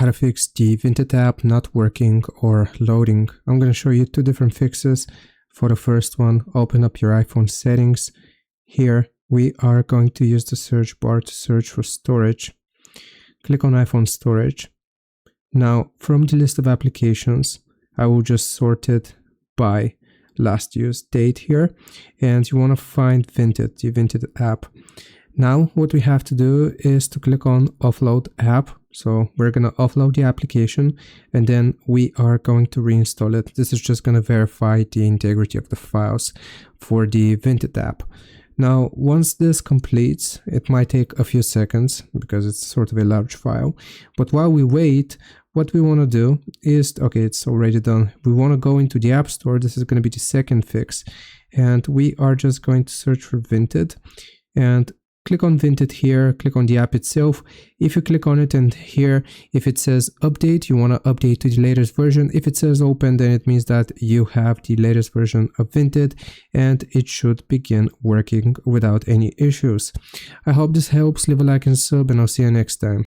how to fix the Vinted app not working or loading. I'm going to show you two different fixes. For the first one, open up your iPhone settings. Here we are going to use the search bar to search for storage. Click on iPhone storage. Now from the list of applications, I will just sort it by last use date here, and you want to find Vinted, the Vinted app. Now what we have to do is to click on offload app. So we're going to offload the application and then we are going to reinstall it. This is just going to verify the integrity of the files for the Vinted app. Now once this completes, it might take a few seconds because it's sort of a large file, but while we wait, what we want to do is, okay, it's already done. We want to go into the App Store. This is going to be the second fix, and we are just going to search for Vinted and click on Vinted here, click on the app itself. If you click on it and here, if it says update, you want to update to the latest version. If it says open, then it means that you have the latest version of Vinted and it should begin working without any issues. I hope this helps. Leave a like and sub, and I'll see you next time.